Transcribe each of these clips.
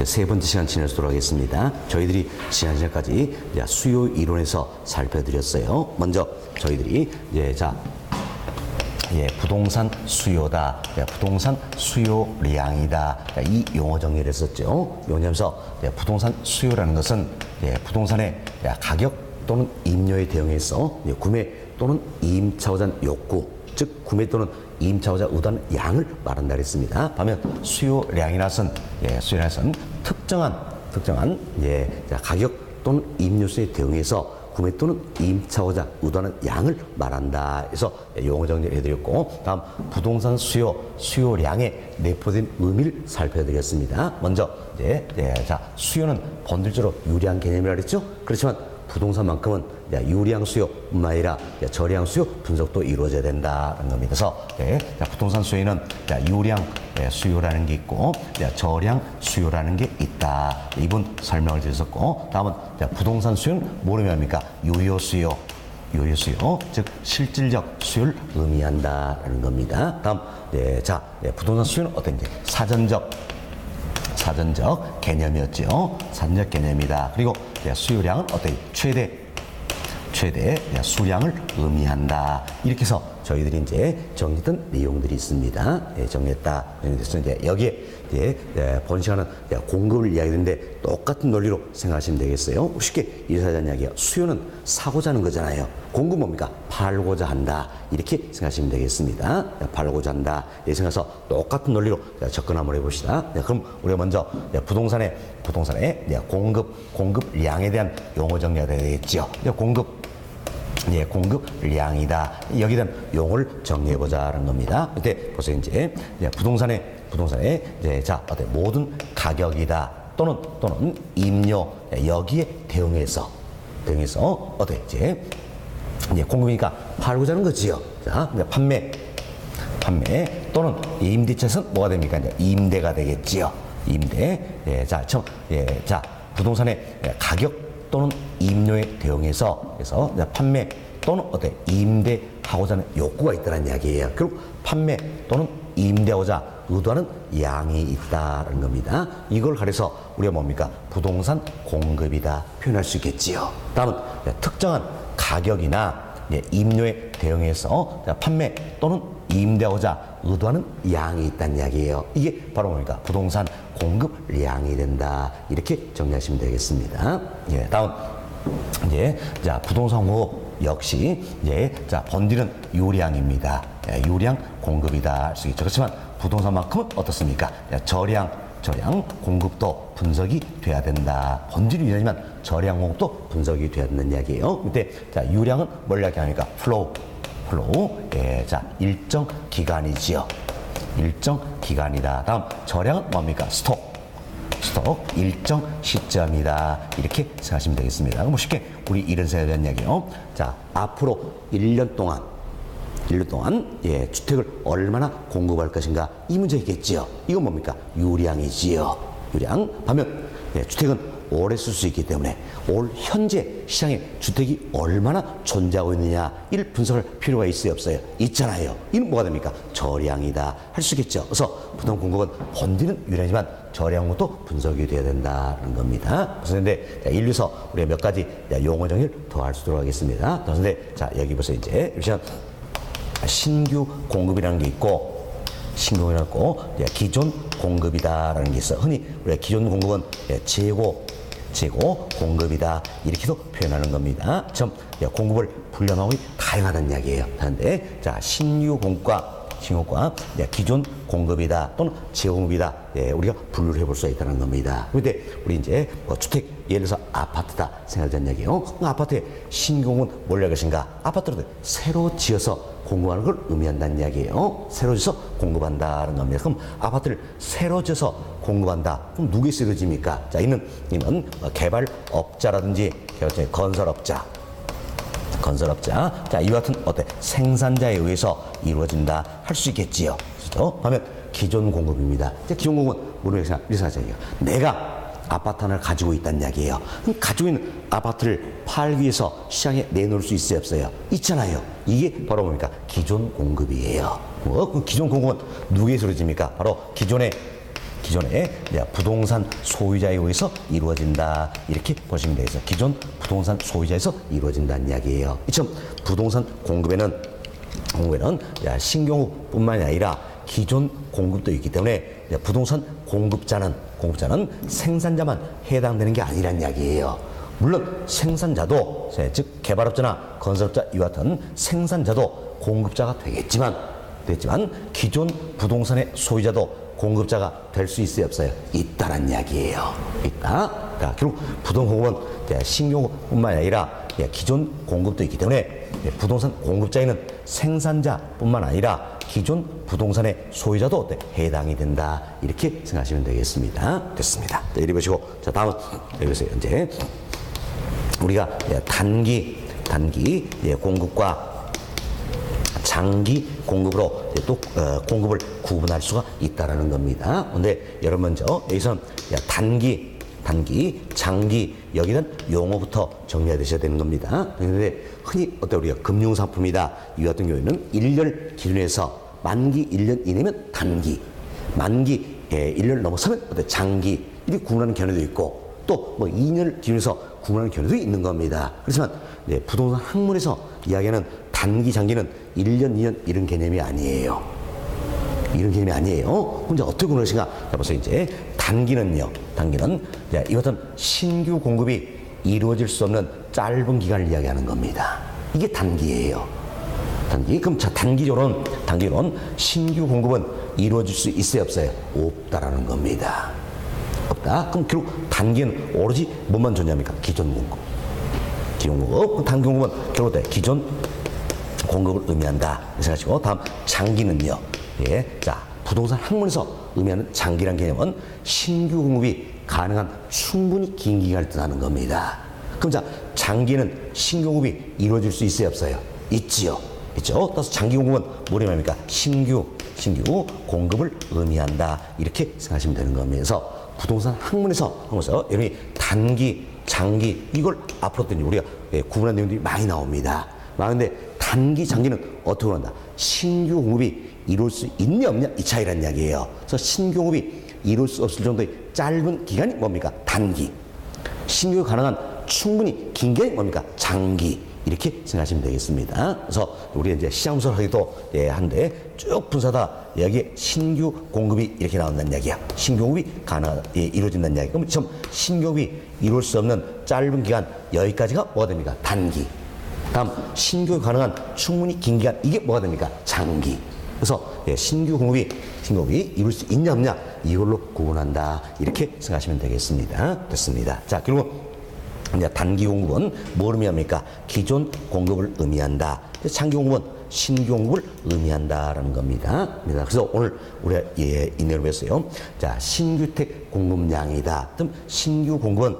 세 번째 시간 지내도록 하겠습니다. 저희들이 지난 시간까지 수요 이론에서 살펴드렸어요. 먼저 저희들이 부동산 수요다, 부동산 수요량이다, 이 용어 정리를 했었죠. 왜냐하면서 부동산 수요라는 것은 부동산의 가격 또는 임료에 대응해서 구매 또는 임차고자 욕구, 즉 구매 또는 임차고자 의도하는 양을 말한다 그랬습니다. 반면 수요량이라는 특정한 가격 또는 임료수에 대응해서 구매 또는 임차고자 의도하는 양을 말한다. 그래서 용어 정리를 해드렸고, 다음 부동산 수요량에 내포된 의미를 살펴드렸습니다. 먼저 수요는 본질적으로 유리한 개념이라 그랬죠. 그렇지만 부동산만큼은 유리한 수요뿐만 아니라 저리한 수요 분석도 이루어져야 된다는 겁니다. 그래서 부동산 수요에는 유리한 수요라는 게 있고 저리한 수요라는 게 있다. 이분 설명을 드렸었고, 다음은 부동산 수요는 뭐를 의미합니까? 유효 수요, 즉 실질적 수요를 의미한다는 겁니다. 다음 부동산 수요는 어떤지 사전적 개념이었죠. 사전적 개념이다. 그리고 수요량은 어떤 최대 수량을 의미한다. 이렇게 해서 저희들이 이제 정리했던 내용들이 있습니다. 정리했다. 그래서 이제 여기에 본 시간은 공급을 이야기했는데 똑같은 논리로 생각하시면 되겠어요. 쉽게 이사하자는 이야기예요. 수요는 사고자 하는 거잖아요. 공급 뭡니까? 팔고자 한다. 이렇게 생각하시면 되겠습니다. 팔고자 한다. 이렇게 생각해서 똑같은 논리로 접근 한번 해봅시다. 그럼 우리가 먼저 부동산의 공급량에 대한 용어 정리가 되겠죠. 공급량이다. 여기에 대한 용어를 정리해보자는 겁니다. 그때 보세요. 이제 부동산의 모든 가격이다. 또는 임료, 여기에 대응해서 이제 공급이니까 팔고자 하는 거지요. 자, 판매 또는 임대차에서는 뭐가 됩니까? 이제 임대가 되겠지요. 임대. 부동산의 가격 또는 임료에 대응해서 판매 또는 임대하고자 하는 욕구가 있다는 이야기예요. 결국 판매 또는 임대하고자 의도하는 양이 있다는 겁니다. 이걸 가려서 우리가 뭡니까? 부동산 공급이다 표현할 수 있겠지요. 다음은 특정한 가격이나 임료에 대응해서 판매 또는 임대하고자 의도하는 양이 있다는 이야기예요. 이게 바로 뭡니까? 부동산 공급량이 된다. 이렇게 정리하시면 되겠습니다. 다음 부동산 공급 역시 본질은 유량입니다. 유량 공급이다 할 수 있죠. 그렇지만 부동산만큼은 어떻습니까? 저량 공급도 분석이 돼야 된다. 본질이 유량이지만 저량 공급도 분석이 돼야 된다는 이야기예요. 근데 유량은 뭘 이야기합니까? 플로우. 일정 기간이지요. 일정 기간이다. 다음 저량은 뭡니까? 스톡 일정 시점이다. 이렇게 생각하시면 되겠습니다. 그럼 쉽게 우리 이런 생각에 대한 이야기요. 앞으로 1년 동안 주택을 얼마나 공급할 것인가, 이 문제겠지요. 이건 뭡니까? 유량이지요. 유량. 반면 주택은 오래 쓸 수 있기 때문에 올 현재 시장에 주택이 얼마나 존재하고 있느냐, 이를 분석할 필요가 있어요, 없어요? 있잖아요. 이는 뭐가 됩니까? 저량이다 할 수 있겠죠. 그래서 부동 공급은 본질은 유량이지만 저량 것도 분석이 돼야 된다는 겁니다. 그런데 일루에서 우리가 몇 가지 용어 정의를 더 할 수 있도록 하겠습니다. 그런데 여기 보세요. 이제 신규 공급이라는 게 있고 기존 공급이다라는 게 있어요. 흔히 우리가 기존 공급은 재고 공급이다 이렇게도 표현하는 겁니다. 공급을 분류하기 다양하다는 이야기예요. 그런데 신규 공급과 기존 공급이다 또는 재고 공급이다, 우리가 분류를 해볼 수가 있다는 겁니다. 그런데 우리 이제 주택 예를 들어서 아파트다 생각하자는 이야기예요. 아파트의 신규 공급은 뭘 이야기할 것인가? 아파트를 새로 지어서 공급하는 걸 의미한다는 이야기예요. 새로 지어서 공급한다는 겁니다. 그럼 아파트를 새로 지어서 공급한다. 그럼 누구에 쓰여집니까? 이는 개발업자라든지 건설업자. 이와 같은 생산자에 의해서 이루어진다 할 수 있겠지요. 그렇죠? 반면 기존 공급입니다. 기존 공급은 뭐라고 생각하잖아요. 내가 아파트 하나를 가지고 있다는 이야기예요. 그럼 가지고 있는 아파트를 팔기 위해서 시장에 내놓을 수 있어요, 없어요? 있잖아요. 이게 바로 뭡니까? 기존 공급이에요. 그럼 기존 공급은 누구에서 이루어집니까? 바로 기존의 기존의 부동산 소유자에 의해서 이루어진다. 이렇게 보시면 되겠어요. 기존 부동산 소유자에서 이루어진다는 이야기예요. 이처럼 부동산 공급에는 신규공급뿐만이 아니라 기존 공급도 있기 때문에 부동산 공급자는 생산자만 해당되는 게 아니란 이야기예요. 물론 생산자도, 즉 개발업자나 건설업자 이와 같은 생산자도 공급자가 되겠지만 기존 부동산의 소유자도 공급자가 될 수 있어요, 없어요? 있다란 이야기예요. 있다. 자, 결국 부동산 공급은 신규뿐만 아니라 기존 공급도 있기 때문에 부동산 공급자에는 생산자뿐만 아니라 기존 부동산의 소유자도 해당이 된다. 이렇게 생각하시면 되겠습니다. 됐습니다. 자, 이리 보시고, 자, 다음은 여기 보세요. 이제 우리가 단기 공급과 장기 공급으로 또 공급을 구분할 수가 있다라는 겁니다. 근데 여러분 먼저 여기선 단기, 장기 여기는 용어부터 정리해 두셔야 되는 겁니다. 그런데 흔히 우리가 금융상품이다 이 같은 경우에는 1년 기준에서 만기 1년 이내면 단기, 만기 1년 넘어서면 장기 이렇게 구분하는 견해도 있고 또 2년을 기준해서 구분하는 견해도 있는 겁니다. 그렇지만 부동산 학문에서 이야기하는 단기, 장기는 1년, 2년 이런 개념이 아니에요. 이런 개념이 아니에요. 그럼 이제 어떻게 구분하시는가? 자, 보세요. 이제 단기는 이것은 신규 공급이 이루어질 수 없는 짧은 기간을 이야기하는 겁니다. 이게 단기예요. 단기. 그럼 자, 단기적으로는 신규 공급은 이루어질 수 있어요, 없어요? 없다라는 겁니다. 없다. 그럼 결국 단기는 오로지 뭐만 존재합니까? 기존 공급. 기존 공급. 단기 공급은 결국 기존 공급을 의미한다. 생각하시고 다음 장기는요. 자, 부동산 학문에서 의미하는 장기란 개념은 신규 공급이 가능한 충분히 긴 기간을 뜻하는 겁니다. 그럼 자, 장기는 신규 공급이 이루어질 수 있어요, 없어요? 있지요. 있죠. 따라서 장기 공급은 뭐를 의미합니까? 신규 공급을 의미한다. 이렇게 생각하시면 되는 겁니다. 그래서 부동산 학문에서 여러분이 단기, 장기 이걸 앞으로 우리가 구분한 내용들이 많이 나옵니다. 많은데 단기, 장기는 어떻게 한다? 신규 공급이 이룰 수 있냐 없냐 이 차이란 이야기예요. 그래서 신규 공급이 이룰 수 없을 정도의 짧은 기간이 뭡니까? 단기. 신규가 가능한 충분히 긴 기간이 뭡니까? 장기. 이렇게 생각하시면 되겠습니다. 그래서 우리 이제 시장 분석을 하기도 한데 쭉 분석하다 여기에 신규 공급이 이렇게 나온다는 이야기야. 신규 공급이 이루어진다는 이야기. 그럼 지금 신규 공급이 이룰 수 없는 짧은 기간 여기까지가 뭐가 됩니까? 단기. 다음 신규 가능한 충분히 긴 기간 이게 뭐가 됩니까? 장기. 그래서 신규 공급이 이룰 수 있냐 없냐 이걸로 구분한다. 이렇게 생각하시면 되겠습니다. 됐습니다. 자, 그리고 이제 단기 공급은 뭘 의미합니까? 기존 공급을 의미한다. 장기 공급은 신규 공급을 의미한다라는 겁니다. 그래서 오늘 우리가 이 내용을 배웠어요. 자, 신규택 공급량이다. 그럼 신규 공급은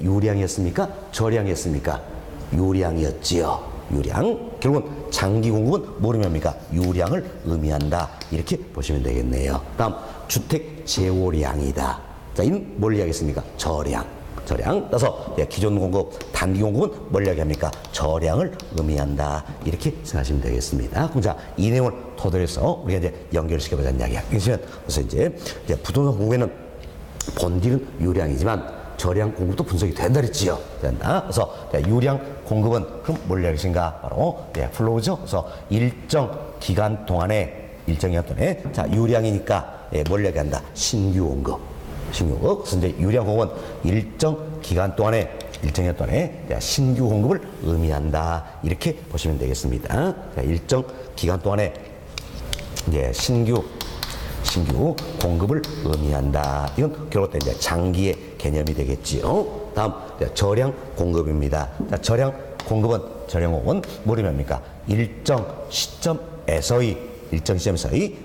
유량이었습니까? 저량이었습니까? 유량이었지요. 유량. 결국은 장기 공급은 뭘 의미합니까? 유량을 의미한다. 이렇게 보시면 되겠네요. 다음 주택 재고량이다. 자, 이는 뭘 이야기했습니까? 저량. 따라서 기존 공급, 단기 공급은 뭘 이야기합니까? 저량을 의미한다. 이렇게 생각하시면 되겠습니다. 그럼 자, 이 내용을 토대로 해서 우리가 이제 연결시켜보자는 이야기야. 그래서 이제 부동산 공급에는 본질은 유량이지만 저량 공급도 분석이 된다 그랬지요. 된다. 그래서 유량 공급은 그럼 뭘 이야기하신가? 바로 플로우죠. 그래서 일정 기간 동안에 자, 유량이니까 뭘 이야기한다? 신규 공급. 그래서 이제 유량 공급은 일정 기간 동안에 신규 공급을 의미한다. 이렇게 보시면 되겠습니다. 자, 일정 기간 동안에 신규 공급을 의미한다. 이건 결국 이제 장기의 개념이 되겠지요. 다음 저량 공급입니다. 자, 저량 공급은 뭘 의미합니까? 일정 시점에서의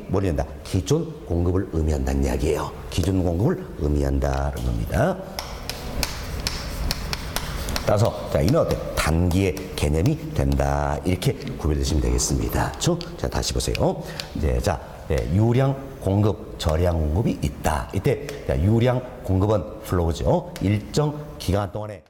뭘 의미한다? 기존 공급을 의미한다는 이야기예요. 기존 공급을 의미한다는 겁니다. 따라서 이는 단기의 개념이 된다. 이렇게 구별되시면 되겠습니다. 그렇죠? 자, 다시 보세요. 이제 유량 공급, 저량 공급이 있다. 이때 유량 공급은 플로우죠. 일정 기간 동안에